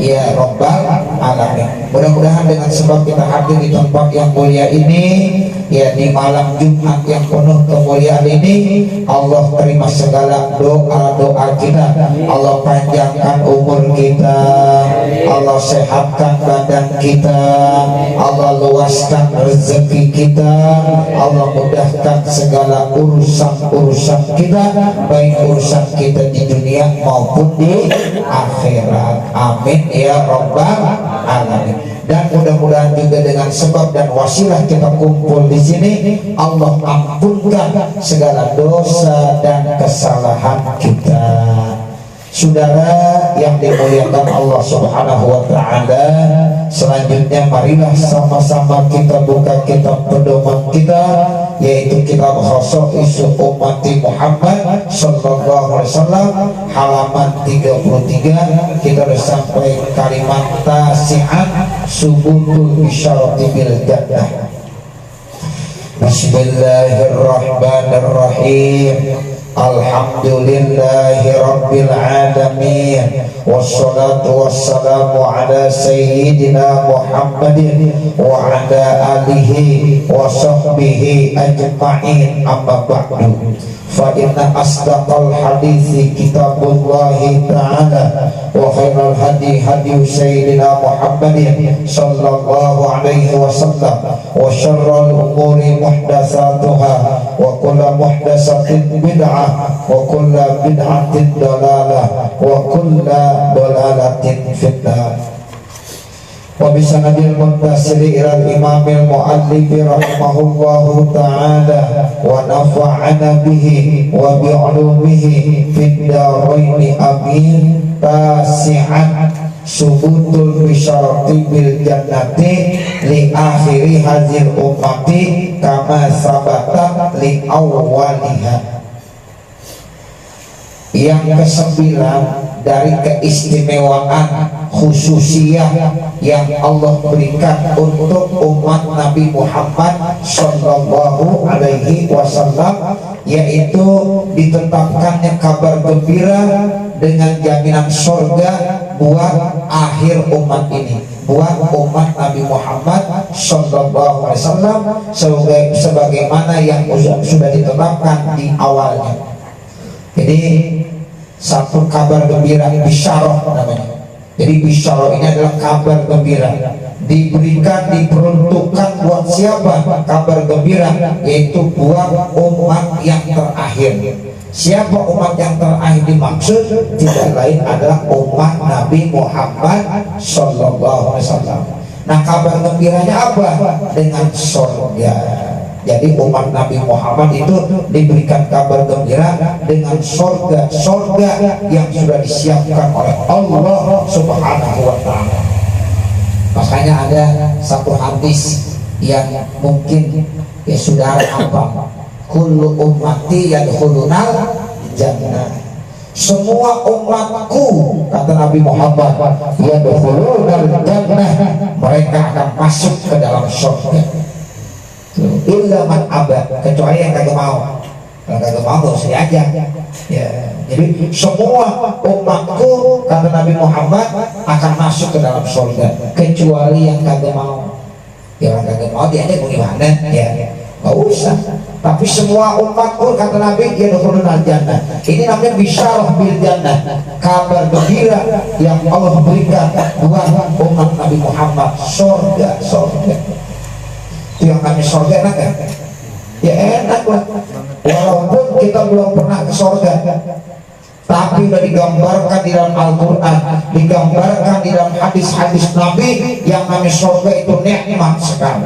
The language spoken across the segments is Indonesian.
ya Rabbal Alamin. Mudah-mudahan dengan sebab kita hadir di tempat yang mulia ini, ya di malam Jumat yang penuh kemuliaan ini, Allah terima segala doa-doa kita. Allah panjangkan umur kita, Allah sehatkan badan kita, Allah luaskan rezeki kita, Allah mudahkan segala urusan-urusan kita, baik urusan kita di dunia maupun di akhirat. Amin ya Rabbal Alamin. Dan mudah-mudahan juga dengan sebab dan wasilah kita kumpul di sini, Allah ampunkan segala dosa dan kesalahan kita. Saudara yang dimuliakan Allah Subhanahu wa taala, selanjutnya marilah sama-sama kita buka kitab pedoman kita, yaitu kitab Khosaisu Ummati Muhammad sallallahu alaihi wasallam, halaman 33. Kita sudah sampai kalimat tasi'an, subutul bisyarati bil jannah. Bismillahirrahmanirrahim. Alhamdulillahi Rabbil Alamin, wassalatu wassalamu ala Sayyidina Muhammadin wa ala alihi wa sahbihi ajma'in, amma ba'du. Fa inna asdaqal hadithi kitabullahi ta'ala, wa khairal hadi hadi Sayyidina Muhammadin sallallahu alaihi wasallam, wa syarral umuri muhdatsatuha, wa kullu muhdatsatin bid'ah, wa kullu bid'atin dalalah, wa kullu dalalatin finnar. Wa bisanadil muntasiri ilal imamil muallifi rahimahullahu ta'ala, wa nafa'ana bihi wa bi'ulumihi fid daraini amin. Tasi'an, subutul bisyarati bil jannati li akhiri hazil ummati kama sabata li awwaliha. Yang kesembilan dari keistimewaan khususiyah yang Allah berikan untuk umat Nabi Muhammad sallallahu alaihi wasallam, yaitu ditetapkannya kabar gembira dengan jaminan surga buat akhir umat ini, buat umat Nabi Muhammad sallallahu alaihi wasallam, sebagaimana yang sudah ditetapkan di awalnya. Jadi satu kabar gembira, bisyarah namanya. Jadi bisyarah ini adalah kabar gembira, diberikan, diperuntukkan buat siapa kabar gembira? Yaitu buat umat yang terakhir. Siapa umat yang terakhir dimaksud? Tidak lain adalah umat Nabi Muhammad sallallahu alaihi wasallam. Nah, kabar gembiranya apa? Dengan surga. Jadi umat Nabi Muhammad itu diberikan kabar gembira dengan surga yang sudah disiapkan oleh Allah Subhanahu wa ta'ala. Makanya ada satu hadis yang mungkin ya sudah apa, kullu ummati yadkhulunal jannah. Semua umatku, kata Nabi Muhammad, yadkhulunal jannah, mereka akan masuk ke dalam surga. Illa man aba, kecuali yang kagak mau. Kalau kagak mau gak usah diajak ya. Jadi semua umatku, kata Nabi Muhammad, akan masuk ke dalam surga, kecuali yang kagak mau. Ya orang kagak mau diajak bagaimana ya, gak usah. Tapi semua umatku, kata Nabi, yadkhulunal jannah. Ini namanya bisyarah bil jannah, kabar gembira yang Allah berikan buat umat Nabi Muhammad, surga. Yang kami surga enak kan? Ya enak lah. Walaupun kita belum pernah ke surga, tapi sudah digambarkan di dalam Al-Quran, digambarkan di dalam hadis-hadis Nabi, yang kami surga itu nikmat sekali.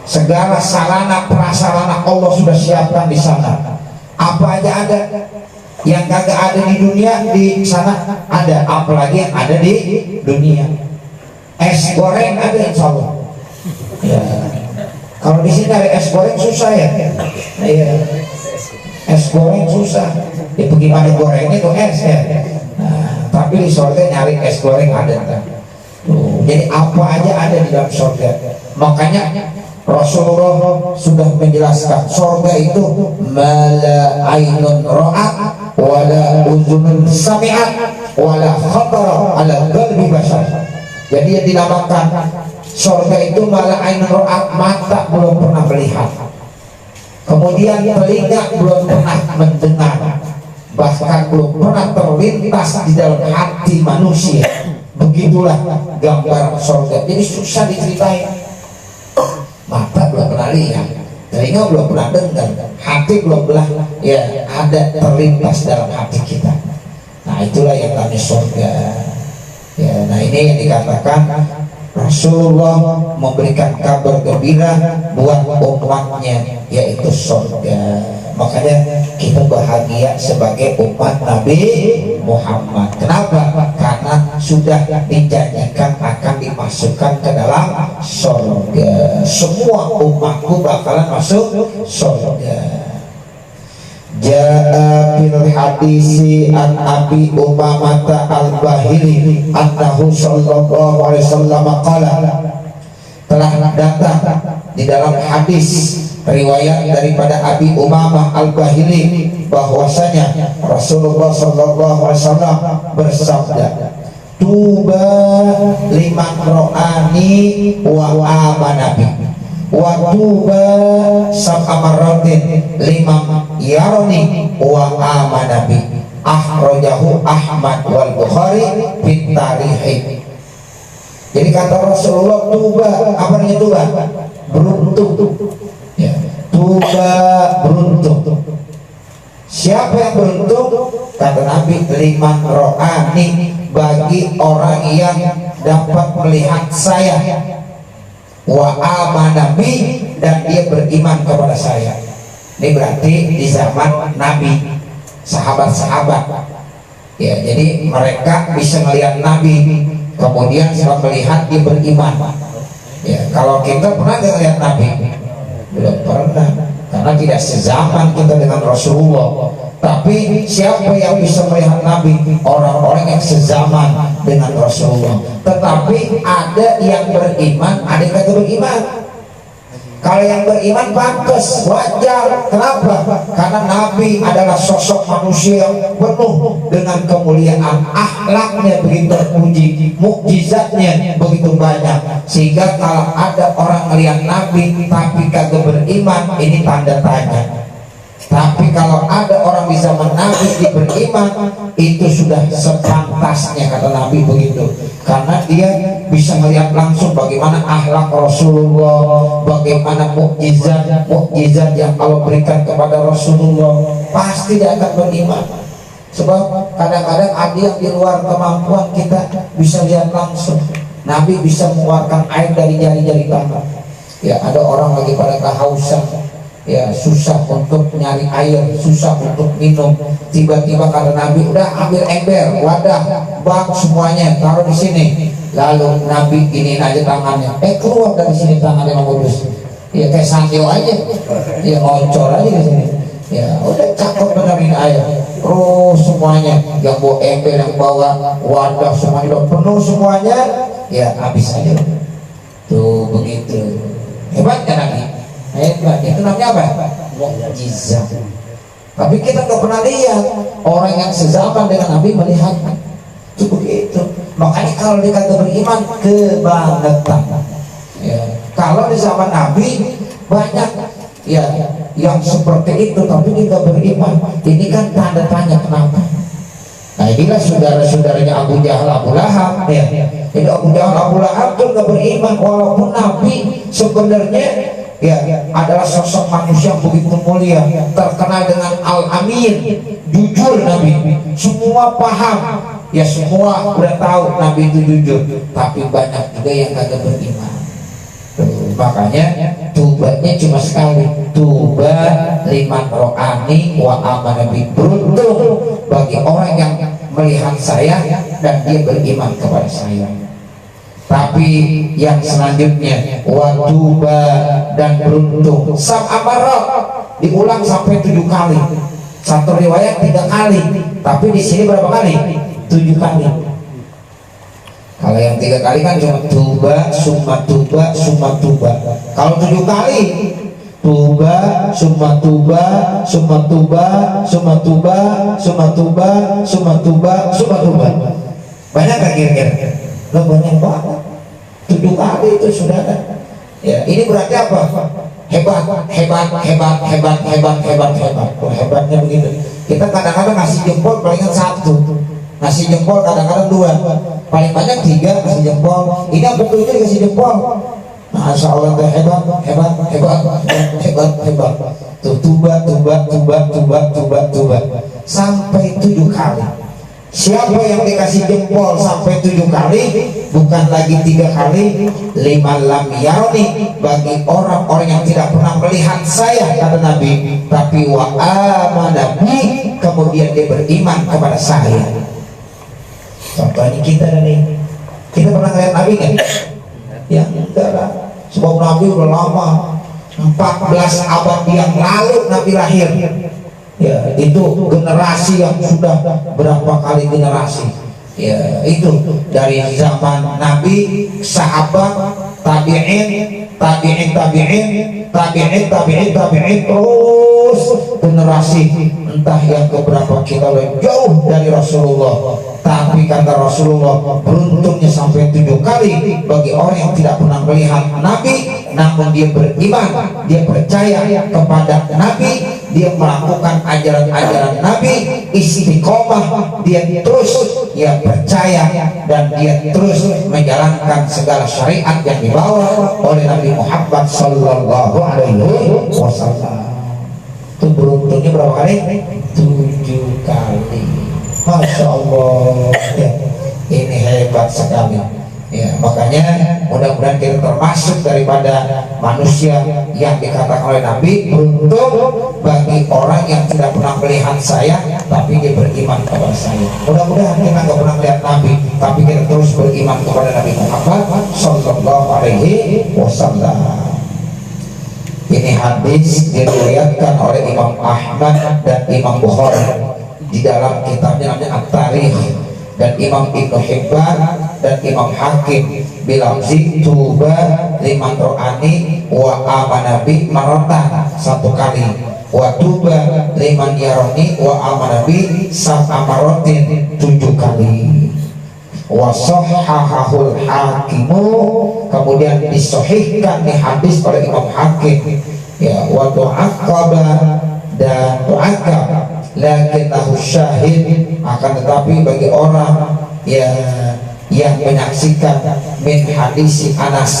Segala sarana prasarana Allah sudah siapkan di sana. Apa aja ada. Yang kagak ada di dunia, di sana ada. Apalagi yang ada di dunia. Es goreng ada, insya Allah ya. Kalau di sini ada es goreng susah ya. Iya. Es goreng susah. Ya bagaimana gorengnya itu es ya. Nah, tapi di surga nyari es goreng ada. Jadi apa aja ada di dalam surga. Makanya Rasulullah sudah menjelaskan surga itu mala ainun ra'at wala uzunun sami'at wala khatara ala qalbi Jadi yang dinamakan surga itu malah ain ro'at, mata belum pernah melihat, kemudian telinga belum pernah mendengar, bahkan belum pernah terlintas di dalam hati manusia. Begitulah gambar surga. Jadi susah diceritain. Mata belum pernah lihat, telinga belum pernah dengar, hati belum pernah ya ada terlintas dalam hati kita. Nah itulah yang namanya surga. Ya, nah ini yang dikatakan Rasulullah memberikan kabar gembira buat umatnya, yaitu surga. Makanya kita bahagia sebagai umat Nabi Muhammad. Kenapa? Karena sudah dijanjikan akan dimasukkan ke dalam surga. Semua umatku bakalan masuk surga. Ja'a fil hadisi an Abi Umamah al-Bahili annahu sallallahu alaihi wasallam qala, telah datang di dalam hadis riwayat daripada Abi Umamah al-Bahili bahwasanya Rasulullah sallallahu alaihi wasallam bersabda, tuba liman ro'ani wa amanabi wa tuba sab'amaratin liman yaroni wa amanabi. Akhrajahu Ahmad wal Bukhari fit tarihi. Jadi kata Rasulullah, tuba, apa artinya tuba? Beruntung ya. Tuba beruntung. Siapa yang beruntung? Kata Nabi, liman ro'ani, bagi orang yang dapat melihat saya, wa amanabi, dan dia beriman kepada saya. Ini berarti di zaman Nabi, sahabat-sahabat ya, jadi mereka bisa melihat Nabi, kemudian setelah melihat dia beriman ya. Kalau kita pernah melihat Nabi? Belum pernah, karena tidak sezaman kita dengan Rasulullah. Tapi siapa yang bisa melihat Nabi? Orang-orang yang sezaman dengan Rasulullah. Tetapi ada yang beriman, ada yang tidak beriman. Kalau yang beriman pantas, wajar. Kenapa? Karena Nabi adalah sosok manusia yang penuh dengan kemuliaan, akhlaknya begitu terpuji, mukjizatnya begitu banyak, sehingga kalau ada orang melihat Nabi tapi kagak beriman, ini tanda tanya. Tapi kalau ada orang di zaman Nabi dia beriman, itu sudah sepantasnya, kata Nabi begitu. Karena dia bisa melihat langsung bagaimana akhlak Rasulullah, bagaimana mukjizat yang Allah berikan kepada Rasulullah, pasti dia akan beriman. Sebab kadang-kadang ada yang di luar kemampuan kita bisa lihat langsung. Nabi bisa mengeluarkan air dari jari-jari tangan. Ya, ada orang lagi pada kehausan, ya susah untuk nyari air, susah untuk minum. Tiba-tiba kata Nabi, udah ambil ember, wadah, bak semuanya taruh di sini. Lalu Nabi giniin aja tangannya, keluar dari sini tangannya Mang Kudus. Ya kayak sanyo aja, ya ngocor aja di sini. Ya udah cakep benerin air. Terus semuanya, yang bawa ember, yang bawa wadah, semuanya udah penuh semuanya. Ya habis aja. Tuh begitu. Hebat kan Nabi? Hebat. Itu namanya apa? Mukjizat. Tapi kita nggak pernah lihat orang yang sezaman dengan Nabi melihat itu begitu. Makanya kalau dikata beriman, kebangetan ya. Kalau di zaman Nabi banyak ya yang seperti itu, tapi dia nggak beriman. Ini kan tanda tanya kenapa. Nah inilah saudara-saudaranya Abu Jahal, Abu Lahab ya. Jadi Abu Jahal, Abu Lahab itu nggak beriman, walaupun Nabi sebenarnya ya adalah sosok manusia yang begitu mulia, terkenal dengan Al-Amin, jujur Nabi, semua paham ya, semua udah tahu Nabi itu jujur. Tapi banyak juga yang kagak beriman. Makanya tubanya cuma sekali, tuba liman ro'ani wa amanabi, beruntung bagi orang yang melihat saya dan dia beriman kepada saya. Tapi yang selanjutnya watuba, dan beruntung sab'amarat, diulang sampai 7 kali. Satu riwayat 3 kali, tapi di sini berapa kali? 7 kali. Kalau yang 3 kali kan cuma tuba, summa tuba, summa tuba. Kalau 7 kali tuba, summa tuba, summa tuba, summa tuba, summa tuba, summa tuba, summa tuba. Banyak gak kira-kira? Lo banyak banget. 7 kali itu saudara. Ya, ini berarti apa? Hebat, hebat, hebat, hebat, hebat, hebat, hebat. Oh, hebatnya begitu. Kita kadang-kadang ngasih jempol palingan 1, ngasih jempol kadang-kadang 2, paling banyak 3 ngasih jempol. Ini yang betul dikasih jempol. Masya Allah, hebat, hebat, hebat, hebat, hebat. Tuh, tuba, tuba, tuba, tuba, tuba, tuba, sampai 7 kali. Siapa yang dikasih jempol sampai 7 kali, bukan lagi 3 kali, 5 lam yarni, bagi orang-orang yang tidak pernah melihat saya, kata Nabi, tapi wa amana bi, kemudian dia beriman kepada saya. Contohnya kita nih, kita pernah lihat Nabi kan? Ya enggak lah, sebab Nabi udah lama, 14 abad yang lalu Nabi lahir. Ya, itu generasi yang sudah berapa kali generasi. Ya, itu dari zaman Nabi, sahabat, tabi'in, tabi'in, tabi'in, tabi'in, tabi'in, tabi'in, terus generasi entah yang keberapa kita jauh dari Rasulullah. Tapi kata Rasulullah, beruntungnya sampai 7 kali bagi orang yang tidak pernah melihat Nabi, namun dia beriman, dia percaya kepada Nabi, dia melakukan ajaran-ajaran Nabi, istiqomah, dia terus ya percaya, dan dia terus menjalankan segala syariat yang dibawa oleh Nabi Muhammad Sallallahu Alaihi Wasallam. Itu beruntungnya berapa kali? 7 kali. Masya Allah, ya, ini hebat sekali. Ya, makanya mudah-mudahan kita termasuk daripada manusia yang dikatakan oleh Nabi, beruntung bagi orang yang tidak pernah melihat saya tapi dia beriman kepada saya. Mudah-mudahan kita nggak pernah melihat Nabi tapi kita terus beriman kepada Nabi Muhammad Sallallahu Alaihi Wasallam. Ini hadis diriwayatkan oleh Imam Ahmad dan Imam Bukhari di dalam kitabnya namanya At-Tarikh, dan Imam Ibnu Hibban dan Imam Hakim bilang tuba liman ro'ani wa amanabi maratan, 1 kali, wa tuba liman yaroni wa amanabi sab'amaratin, 7 kali. Wa sahhahul hakimu, kemudian disahihkan di hadis oleh Imam Hakim. Ya, wa tu'aqqaba, dan tu'aqqab lakinnahu syahid, akan tetapi bagi orang yang menyaksikan min hadis Anas,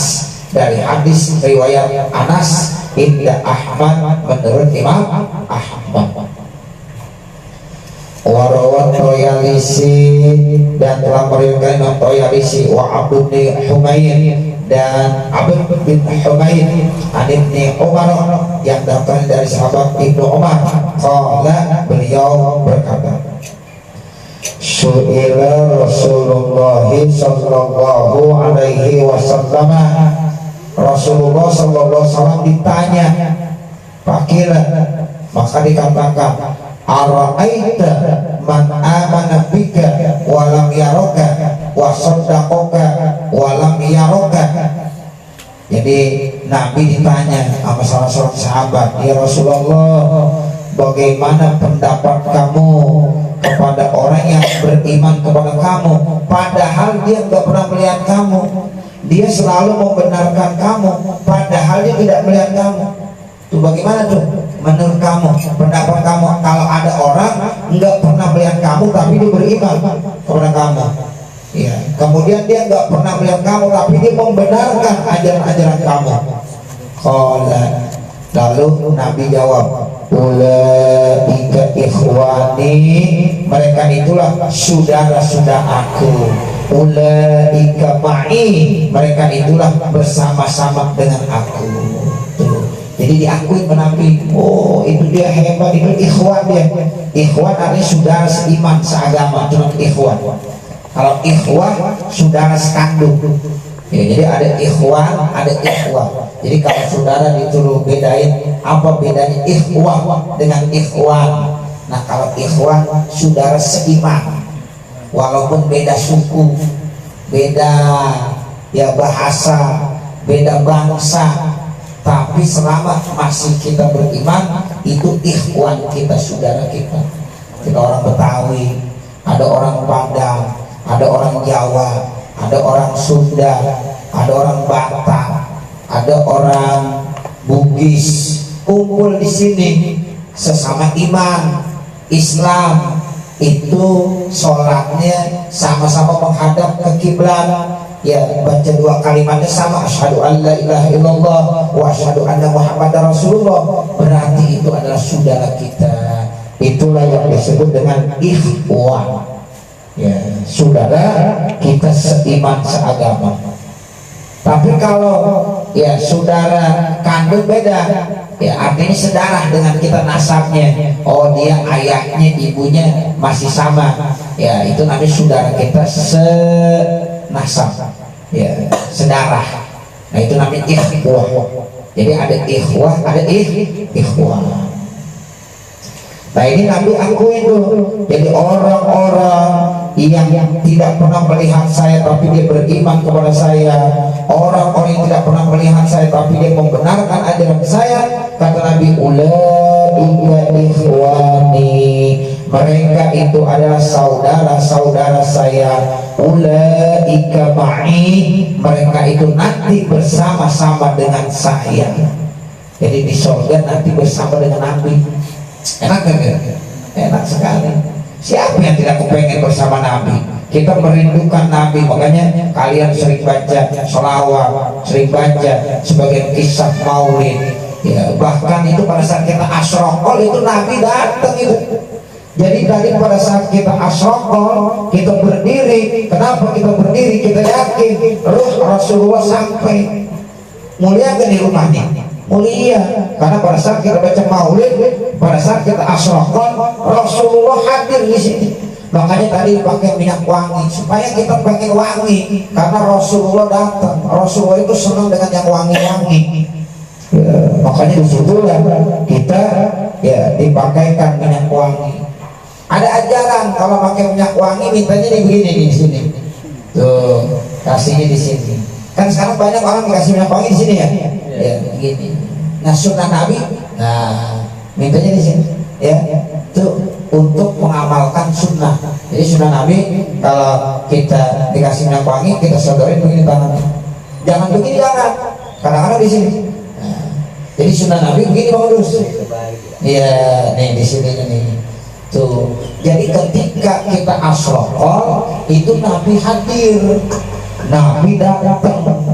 dari hadis riwayat Anas inda Ahmad, menurut Imam Ahmad. Warawat Toyalisi, dan telah meriwayatkan Imam Toyalisi wa Abdul bin Humaid, dan Abdul bin Humaid an Ibnu Umar, yang datang dari sahabat Ibnu Umar, qala, beliau berkata, su'ila Rasulullah sallallahu alaihi wasallam, Rasulullah sallallahu alaihi wasallam ditanya, pakila, maka dikatakan, ara'aita man amana bika wa lam yaraka wa saddaqaka wa lam yaraka. Jadi Nabi ditanya sama salah seorang sahabat, ya Rasulullah, bagaimana pendapat kamu kepada orang yang beriman kepada kamu padahal dia nggak pernah melihat kamu, dia selalu membenarkan kamu padahal dia tidak melihat kamu. Tuh bagaimana tuh menurut kamu, pendapat kamu kalau ada orang nggak pernah melihat kamu tapi dia beriman kepada kamu, ya, kemudian dia nggak pernah melihat kamu tapi dia membenarkan ajaran-ajaran kamu. Lalu Nabi jawab, ulaika ikhwani, mereka itulah saudara-saudaraku. Ulaika ma'i, mereka itulah bersama-sama dengan aku. Tuh. Jadi diakui Nabi, oh itu dia hebat, itu ikhwan dia. Ikhwan artinya saudara seiman, seagama, itu ikhwan. Kalau ikhwan saudara sekandung. Ya, jadi ada ikhwan, ada ikhwan. Jadi kalau saudara disuruh bedain apa bedanya ikhwan dengan ikhwan. Nah kalau ikhwan saudara seiman, walaupun beda suku, beda ya bahasa, beda bangsa, tapi selama masih kita beriman, itu ikhwan kita, saudara kita. Kita orang Betawi, ada orang Padang, ada orang Jawa, ada orang Sunda, ada orang Batak, ada orang Bugis, kumpul di sini sesama iman Islam, itu sholatnya sama-sama menghadap ke kiblat, ya baca dua kalimatnya sama, asyhadu an la ilaha illallah wa asyhadu anna muhammadar rasulullah, berarti itu adalah saudara kita. Itulah yang disebut dengan ikhwah, ya saudara kita seiman seagama. Tapi kalau ya saudara kandung beda, ya artinya sedarah dengan kita nasabnya, oh dia ayahnya ibunya masih sama, ya itu namanya saudara kita senasab, ya sedarah. Nah itu namanya ikhwah. Jadi ada ikhwah, ada ikhwah. Nah ini Nabi akuin tuh. Jadi orang-orang yang tidak pernah melihat saya tapi dia beriman kepada saya, orang-orang yang tidak pernah melihat saya tapi dia membenarkan ajaran saya, kata Nabi, ulaika ikhwani, mereka itu adalah saudara-saudara saya, ulaika ma'i, mereka itu nanti bersama-sama dengan saya. Jadi di surga nanti bersama dengan Nabi. Enak kan? Enak sekali. Siapa yang tidak kepengen bersama Nabi? Kita merindukan Nabi, makanya kalian sering baca sholawat, sering baca sebagian kisah maulid, ya, bahkan itu pada saat kita asrokol itu Nabi datang itu. Jadi tadi pada saat kita asrokol, kita berdiri. Kenapa kita berdiri? Kita yakin ruh Rasulullah sampai. Mulia kan di rumahnya? Mulia, karena pada saat kita baca maulid, pada saat kita asrokol, Rasulullah hadir di sini. Makanya tadi pakai minyak wangi supaya kita pengen wangi, karena Rasulullah datang. Rasulullah itu senang dengan yang wangi-wangi, ya, makanya disitulah kita ya dipakaikan minyak wangi. Ada ajaran kalau pakai minyak wangi mintanya begini di sini, tuh kasihnya di sini. Kan sekarang banyak orang dikasih minyak wangi di sini ya, ya begini. Nah sunnah Nabi, nah mintanya di sini, ya itu untuk mengamalkan sunnah. Jadi sunnah Nabi kalau kita dikasih minyak wangi, kita sodorin begini tangannya, jangan begini, jangan kadang-kadang di sini. Nah, jadi sunnah Nabi begini bagus, iya nih di sini nih tuh. Jadi ketika kita asrokol itu Nabi hadir, Nabi datang.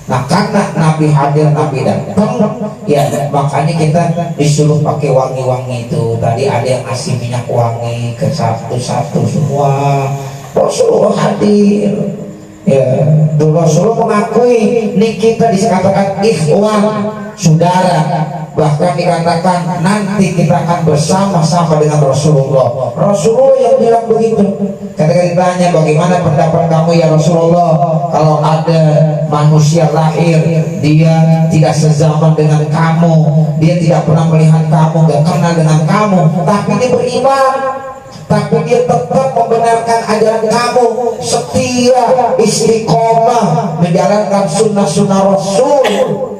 Nah karena Nabi hadir, Nabi datang, ya makanya kita disuruh pakai wangi-wangi itu. Tadi ada yang ngasih minyak wangi ke satu-satu semua. Rasulullah hadir, ya Rasulullah mengakui nih kita dikatakan ikhwan, saudara. Bahkan dikatakan nanti kita akan bersama-sama dengan Rasulullah. Rasulullah yang bilang begitu. Ketika ditanya bagaimana pendapat kamu ya Rasulullah, kalau ada manusia lahir dia tidak sezaman dengan kamu, dia tidak pernah melihat kamu, gak kenal dengan kamu, tapi dia beriman, tapi dia tetap membenarkan ajaran kamu, setia, istiqomah menjalankan sunnah-sunnah Rasul.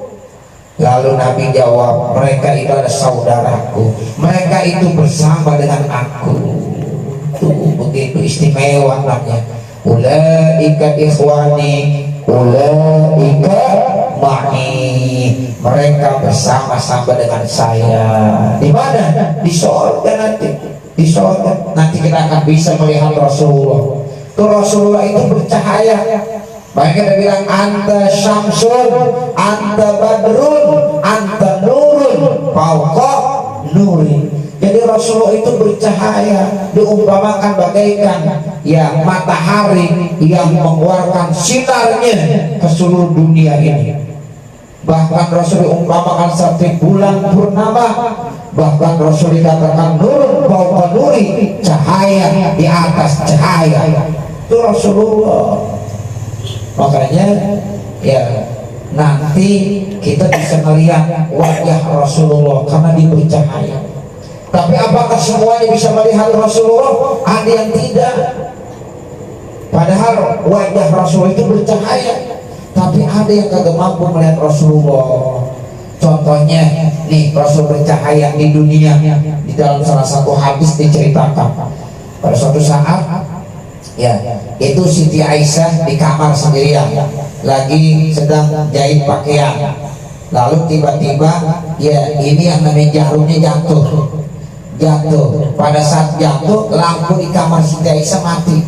Lalu Nabi jawab, mereka itu adalah saudaraku, mereka itu bersama dengan aku. Tuh begitu istimewa namanya. Ulaika ikhwani, ulaika ma'i, mereka bersama-sama dengan saya. Di mana? Di surga nanti. Di surga nanti kita akan bisa melihat Rasulullah. Tuh Rasulullah itu bercahaya. Mereka dia bilang anta syamsun, anta badrun, anta nurun, fauqa nuri. Jadi Rasulullah itu bercahaya, diumpamakan bagaikan ya matahari yang mengeluarkan sinarnya ke seluruh dunia ini. Bahkan Rasul diumpamakan seperti bulan purnama. Bahkan Rasul dikatakan nurun fauqa nuri, cahaya di atas cahaya. Itu Rasulullah. Makanya ya nanti kita bisa melihat wajah Rasulullah karena dia bercahaya. Tapi apakah semuanya bisa melihat Rasulullah? Ada yang tidak. Padahal wajah Rasul itu bercahaya, tapi ada yang kagak mampu melihat Rasulullah. Contohnya nih, Rasul bercahaya di dunia. Di dalam salah satu hadis diceritakan pada suatu saat Ya, itu Siti Aisyah di kamar sendirian, lagi sedang jahit pakaian. Lalu tiba-tiba, ya ini yang namanya jarumnya jatuh. Pada saat jatuh, lampu di kamar Siti Aisyah mati.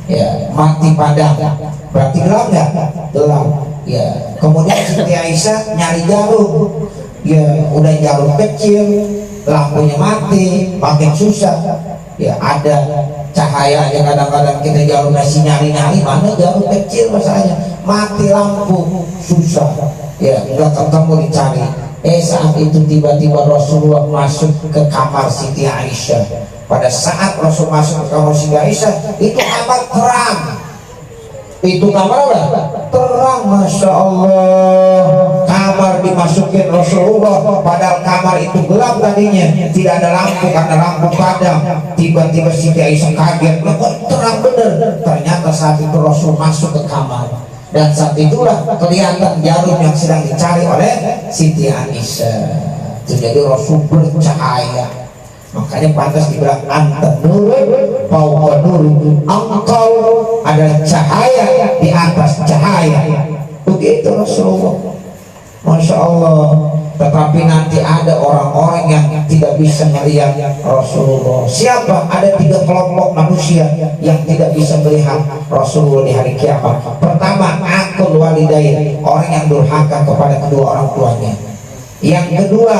Ya, mati padam. Berarti gelap nggak? Gelap. Ya, kemudian Siti Aisyah nyari jarum. Ya, udah jarum kecil, lampunya mati, makin susah. Ya, ada cahayanya, kadang-kadang kita jarum masih nyari-nyari, mana jarum kecil masalahnya, mati lampu, susah. Ya, nggak ketemu, dicari. Saat itu tiba-tiba Rasulullah masuk ke kamar Siti Aisyah. Pada saat Rasul masuk ke kamar Siti Aisyah, itu kamar terang. Itu kamar apa? Terang, Masya Allah. Kamar dimasukin Rasulullah, padahal kamar itu gelap tadinya, tidak ada lampu karena lampu padam. Tiba-tiba Siti Aisyah kaget, kok terang bener. Ternyata saat itu Rasul masuk ke kamar, dan saat itulah kelihatan jarum yang sedang dicari oleh Siti Aisyah. Itu jadi Rasul bercahaya. Makanya pantas dibilang anta nurun fauqa nurun, engkau adalah cahaya di atas cahaya. Begitu Rasulullah, Masya Allah. Tetapi nanti ada orang-orang yang tidak bisa melihat Rasulullah. Siapa? Ada 3 kelompok manusia yang tidak bisa melihat Rasulullah di hari kiamat. Pertama, akul walidain, orang yang durhaka kepada kedua orang tuanya. Yang kedua,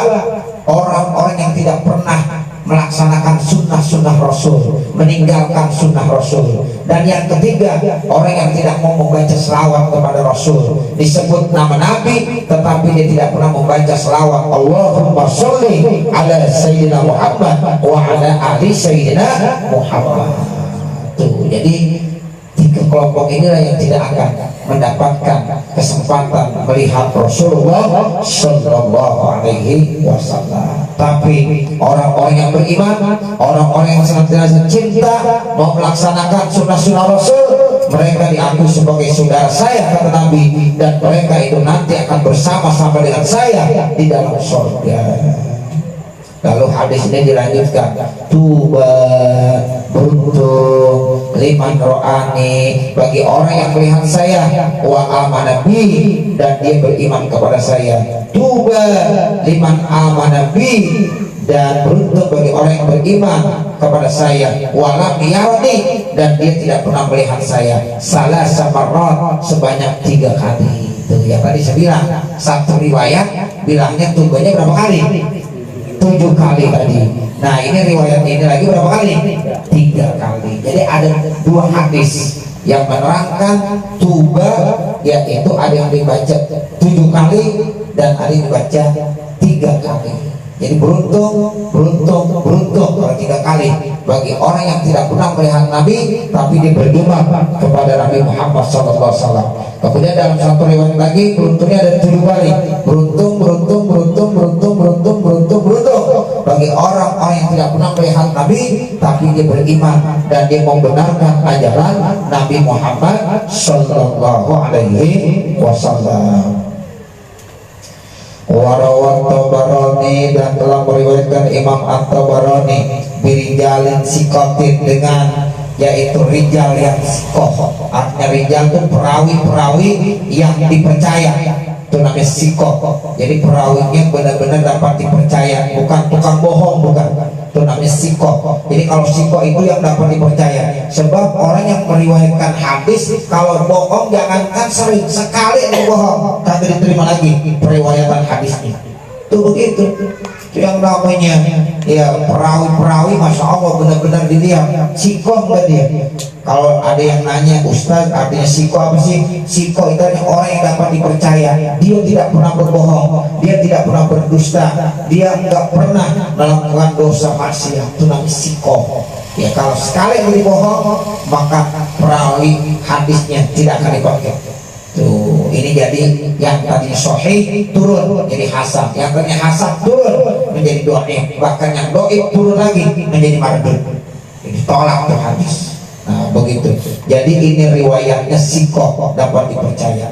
orang-orang yang tidak pernah melaksanakan sunnah-sunnah Rasul, meninggalkan sunnah Rasul. Dan yang ketiga, orang yang tidak mau membaca selawat kepada Rasul. Disebut nama Nabi, tetapi dia tidak pernah membaca selawat Allahumma sholli ala Sayyidina Muhammad wa ala ali Sayyidina Muhammad. Tuh, jadi 3 kelompok inilah yang tidak akan mendapatkan kesempatan melihat Rasulullah Sallallahu Alaihi Wasallam. Tapi orang-orang yang beriman, orang-orang yang senantiasa cinta, mau melaksanakan sunnah-sunnah Rasul, mereka diakui sebagai saudara saya, kata Nabi, dan mereka itu nanti akan bersama-sama dengan saya di dalam surga. Lalu hadis ini dilanjutkan, tuba, beruntung, liman ro'ani, bagi orang yang melihat saya, wa amanabi, dan dia beriman kepada saya. Tuba liman amanabi, dan beruntung bagi orang yang beriman kepada saya, walam yarani, dan dia tidak pernah melihat saya. Salah samarot, sebanyak 3 kali. Itu yang tadi saya bilang, satu riwayat bilangnya tubanya berapa kali? 7 kali tadi. Nah, ini riwayat ini lagi berapa kali? 3 kali. Jadi ada 2 hadis yang menerangkan tuba, yaitu ada yang dibaca 7 kali dan ada yang dibaca 3 kali. Jadi beruntung kalau 3 kali bagi orang yang tidak pernah melihat Nabi, tapi dia berdoa kepada Nabi Muhammad SAW. Kemudian dalam satu riwayat lagi, beruntungnya ada 7 kali. Beruntung bagi orang-orang yang tidak pernah melihat Nabi, tapi dia beriman dan dia membenarkan ajaran Nabi Muhammad Sallallahu Alaihi Wasallam. Warawat Tabarani, dan telah meriwayatkan Imam At-Tabarani birijalin sikotin, dengan yaitu rijal yang sikoh. Artinya rijal itu perawi-perawi yang dipercaya, itu namanya sikoh. Jadi perawinya benar-benar dapat dipercaya, bukan tukang bohong, bukan. Itu namanya sikoh. Jadi kalau sikoh itu yang dapat dipercaya. Sebab orang yang meriwayatkan hadis, kalau bohong jangankan sering, sekali dia bohong, kagak diterima lagi periwayatan hadisnya. Itu begitu. Itu yang namanya ya perawi-perawi, Masya Allah, benar-benar dilihat sikoh enggak dia. Kalau ada yang nanya, Ustaz, artinya sikoh apa sih? Sikoh itu adalah orang yang dapat dipercaya. Dia tidak pernah berbohong, dia tidak pernah berdusta, dia enggak pernah melakukan dosa maksiat. Itu namanya sikoh. Ya, kalau sekali yang bohong, maka perawi hadisnya tidak akan dipakai. Tuh, ini jadi yang tadi sahih turun jadi hasan, yang tadi hasan turun menjadi dhaif, bahkan yang dhaif turun lagi menjadi mardud. Ini tolak tuh hadis. Nah, begitu. Jadi ini riwayatnya sikoh, dapat dipercaya.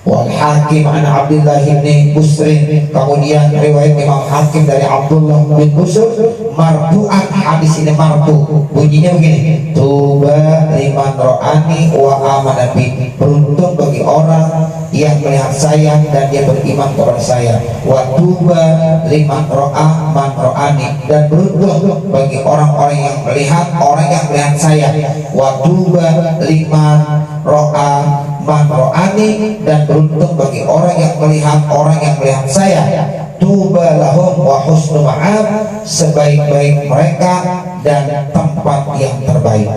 Wal Hakim an Abdullah bin Busrin, kemudian riwayat Imam Hakim dari Abdullah bin Busr marfu'an, hadis ini marfu, bunyinya begini: tuba liman ro'ani wa amana bi, beruntung bagi orang yang melihat saya dan dia beriman kepada saya. Wa tuba liman ro'a man ro'ani, dan beruntung bagi orang-orang yang melihat saya. Wa tuba liman ro'a man ro'ani, dan beruntung bagi orang yang melihat saya. Tuba lahum wa husnu ma'ab, sebaik-baik mereka dan tempat yang terbaik.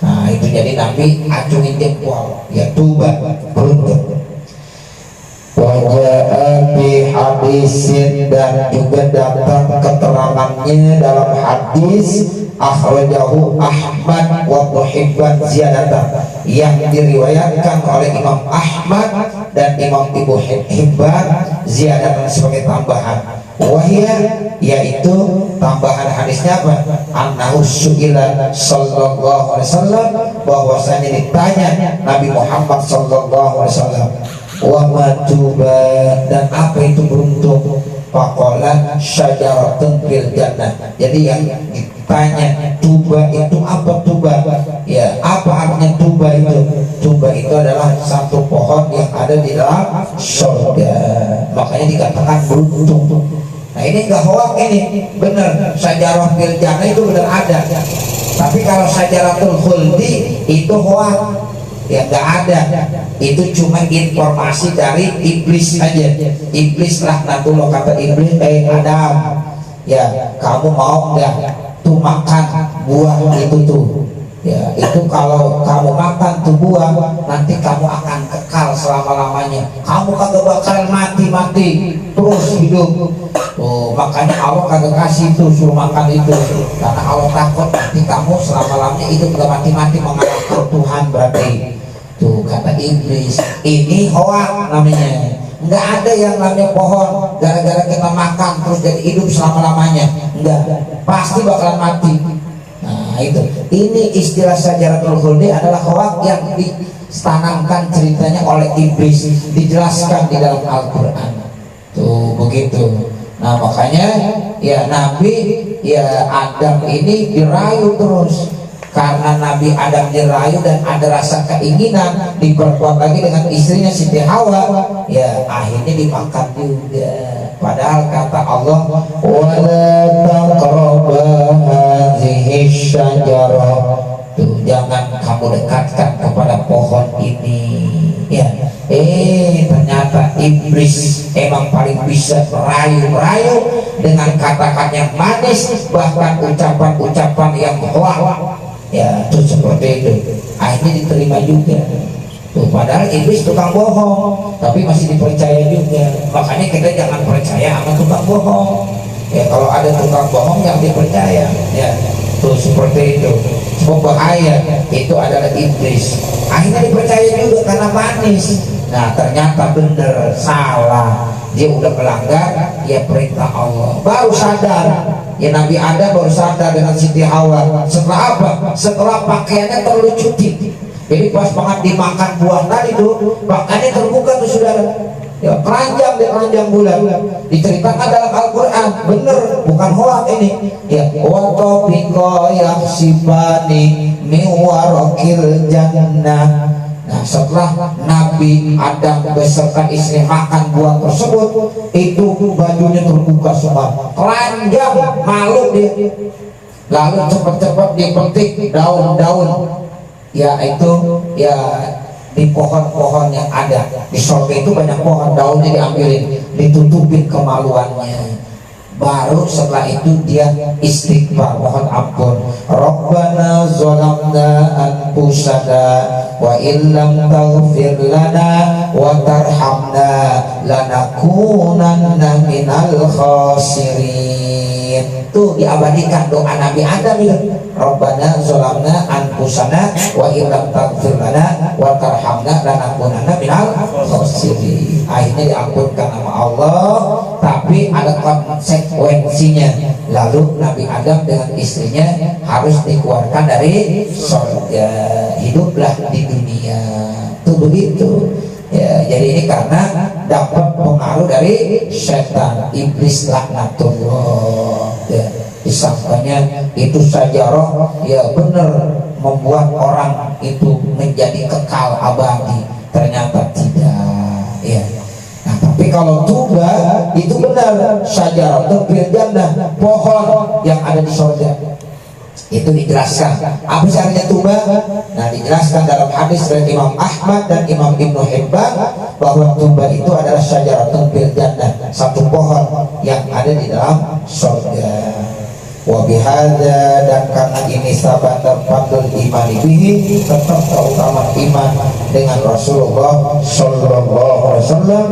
Nah itu jadi Nabi acungin jempol, ya tuba, beruntung. Wajah bi hadisin, dan juga datang keterangannya dalam hadis akhrajahu Ahmad wa Hibban ziyadatan, yang diriwayatkan oleh Imam Ahmad dan Imam Ibnu Hibban ziyadatan sebagai tambahan. Wahia, yaitu tambahan hadisnya apa? Annahu su'ila sallallahu alaihi wasallam, bahwasanya ditanya Nabi Muhammad sallallahu alaihi wasallam, wa matuba, dan apa itu beruntung? Faqala syajaratun fil jannah. Jadi yang ditanya tuba itu apa? Tuba, ya apa artinya tuba itu? Tuba itu adalah satu pohon yang ada di dalam surga, makanya dikatakan beruntung. Nah ini enggak hoak, ini benar, syajarah fil jannah itu benar ada. Tapi kalau syajaratul khuldi itu hoak, ya nggak ada, itu cuma informasi dari iblis aja. Iblis laknatullah, kata iblis, Adam, ya kamu mau nggak tuh makan buah itu tuh, ya itu kalau kamu makan tuh buah nanti kamu akan kekal selama-lamanya, kamu kagak bakal mati terus hidup. Tuh makanya Allah kagak kasih tuh suruh makan itu, karena Allah takut nanti kamu selama-lamanya hidup gak mati-mati mengalahkan Tuhan. Berarti tuh kata iblis, ini hoak namanya. Nggak ada yang namanya pohon gara-gara kita makan terus jadi hidup selama-lamanya, enggak, pasti bakalan mati. Nah itu, ini istilah syajaratul khuldi adalah hoak yang ditanamkan ceritanya oleh iblis, dijelaskan di dalam Al-Quran. Tuh begitu. Nah makanya ya Nabi ya Adam ini dirayu terus. Karena Nabi Adam dirayu dan ada rasa keinginan, diperkuat lagi dengan istrinya Siti Hawa, ya akhirnya dimakan juga. Padahal kata Allah, wala taqrabu hadhihi syajarah, tuh jangan kamu dekatkan kepada pohon ini. Ya, ternyata iblis emang paling bisa merayu-rayu dengan kata-kata yang manis, bahkan ucapan-ucapan yang hoak. Ya tuh seperti itu, akhirnya diterima juga tuh. Padahal iblis tukang bohong tapi masih dipercaya juga. Makanya kita jangan percaya sama tukang bohong. Ya kalau ada tukang bohong yang dipercaya, ya tuh seperti itu. Sebab bahaya itu adalah iblis. Akhirnya dipercaya juga karena manis. Nah ternyata bener salah, dia udah melanggar ya perintah Allah. Baru sadar, ya Nabi Adam baru sadar dengan Siti Hawa. Setelah apa? Setelah pakaiannya terlalu cuti. Jadi pas banget dimakan buah tadi tuh pakaiannya terbuka tuh saudara. Ya keranjang bulan. Diceritakan dalam Al-Quran, bener, bukan hoak ini. Ya watobiko yaksibani miwarokil jannah. Nah setelah Nabi Adam beserta istri makan buah tersebut, itu bajunya terbuka semua, telanjang, malu dia. Lalu cepat-cepat dipetik daun-daun, ya itu ya di pohon-pohon yang ada di surga itu banyak pohon, daunnya diambilin, ditutupin kemaluannya. Baru setelah itu dia istighfar, mohon ampun. Rabbana zalamna anfusana wa illam taghfir lana wa tarhamna lanakunanna minal khasirin. Tuh diabadikan doa Nabi Adam itu. Rabbana zalamna anfusana wa illam taghfir lana wa tarhamna lanakunanna minal khasirin. Akhirnya diampunkan sama Allah, tapi ada konsekuensinya. Lalu Nabi Adam dengan istrinya harus dikeluarkan dari surga, hiduplah di dunia. Tuh begitu. Ya, jadi ini karena dapat pengaruh dari setan, iblis laknatullah. Ya, disangkanya itu sajarah, ya benar membuat orang itu menjadi kekal abadi, ternyata tidak. Ya. Nah, tapi kalau tuba itu benar sajarah fil jannah, pohon yang ada di surga. Itu dijelaskan apa sih artinya tuba. Nah, dijelaskan dalam hadis dari Imam Ahmad dan Imam Ibnu Hibban bahwa tuba itu adalah syajaratun fil jannah, satu pohon yang ada di dalam surga. Wa bihadza, dan karena ini sahabat fadlul iman bihi, tetap keutamaan iman dengan Rasulullah sallallahu alaihi wasallam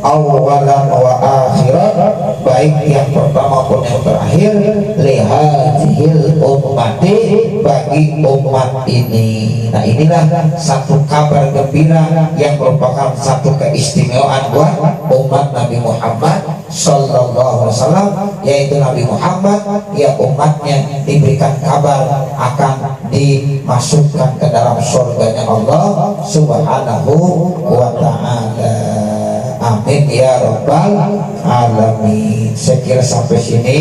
awalan wa akhirat, baik yang pertama pun yang terakhir, lihadzihil ummati, bagi umat ini. Nah, inilah satu kabar gembira yang merupakan satu keistimewaan buat umat Nabi Muhammad sallallahu alaihi wasallam, yaitu Nabi Muhammad ya umatnya diberikan kabar akan dimasukkan ke dalam surganya Allah subhanahu wa ta'ala. Amin ya rabbal alamin. Saya kira sampai sini,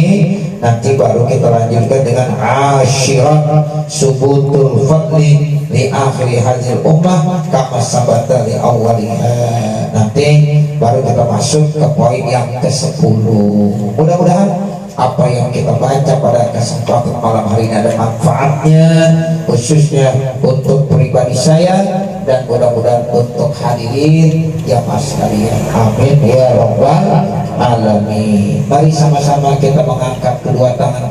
nanti baru kita lanjutkan dengan asyirat subutul fadli li akhiri hadhil ummah kama sabata li awwaliha. Nanti baru kita masuk ke poin yang ke-10. Mudah-mudahan apa yang kita baca pada kesempatan malam hari ini ada manfaatnya, khususnya untuk pribadi saya dan mudah-mudahan untuk hadirin jamaah sekalian. Amin ya rabbal alamin. Mari sama-sama kita mengangkat kedua tangan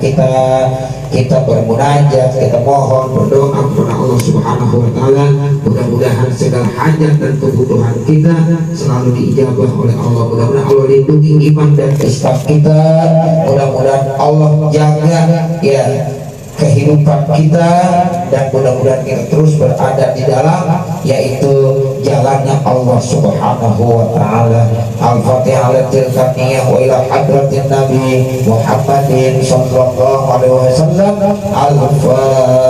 kita bermunajat, kita mohon berdoa kepada Allah Subhanahu wa taala. Mudah-mudahan segala hajat dan kebutuhan kita selalu diijabah oleh Allah. Mudah-mudahan Allah lindungi iman dan Islam kita. Mudah-mudahan Allah jaga ya kehidupan kita, dan mudah-mudahan kita terus berada di dalam yaitu jalannya Allah Subhanahu wa taala. Al-Fatihah al-Tilkaniyah wa ila hadratin Nabi Muhammadin sallallahu alaihi wasallam. Al-Fatihah.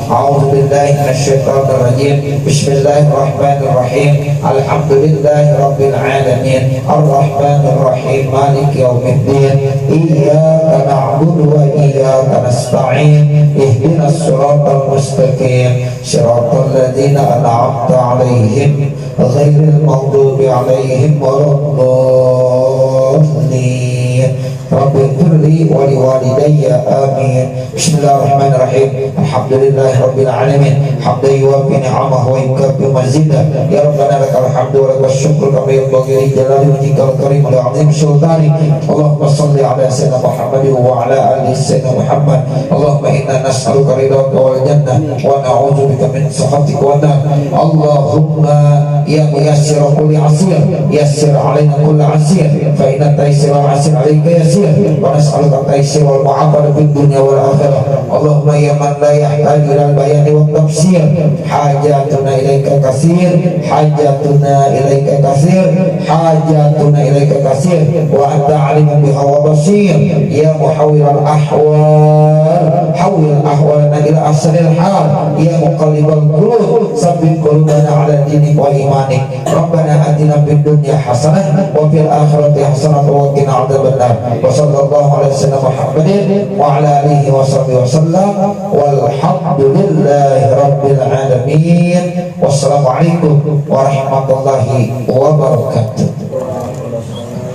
A'udzu billahi minasyaitonir rajim. Bismillahirrahmanirrahim. Alhamdulillahirabbil alamin. Arrahmanir rahim. Maliki yaumiddin. Iyyaka na'budu wa iyyaka nasta'in. Ihdinas siratal mustaqim. Siratal ladzina an'amta 'alaihim ghairil maghdubi 'alaihim waladdallin. Rabbi firli wa liwalidayya amin. Bismillahirrahmanirrahim. Alhamdulillahi rabbil alamin. Hamdan yuwaffi ni'amahu wa yukafi mazidah. Ya Rabbana lakal hamdu wa lakal syukru kama yanbaghi li jalali wajhikal karim wa li 'azimi sultanik. Allahumma shalli ala sayyidina Muhammadin wa ala ali sayyidina Muhammad. Allahumma inna nas'aluka ridhaka wal jannah wa na'udzubika min sakhatika wan nar. Allahumma ya muyassir kulli 'asir, yassir 'alaina kulli 'asir, fa inna taysira 'asir 'alaika yassir. Wa nas'aluka taysir wal mu'afata fid dunya wal akhirah. Allahumma ya man la yahtaju ila al-bayani wat tafsir, hajatuna ilaika katsir, hajatuna ilaika katsir, hajatuna ilaika katsir, wa anta 'alimun biha wa basir. Ya muhawwil al-ahwal, hawwil ahwalana ila ahsanil hal. Ya muqallibal qulub, tsabbit qulubana 'ala dinik wa imanik. Rabbana atina fid dunya hasanah wa fil akhirati hasanah wa qina 'adzabannar. Wa sallallahu ala sayyidina Muhammadin wa ala alihi wa sahbihi wasallam. Walhamdulillahi rabbil alamin. Wassalamualaikum warahmatullahi wabarakatuh.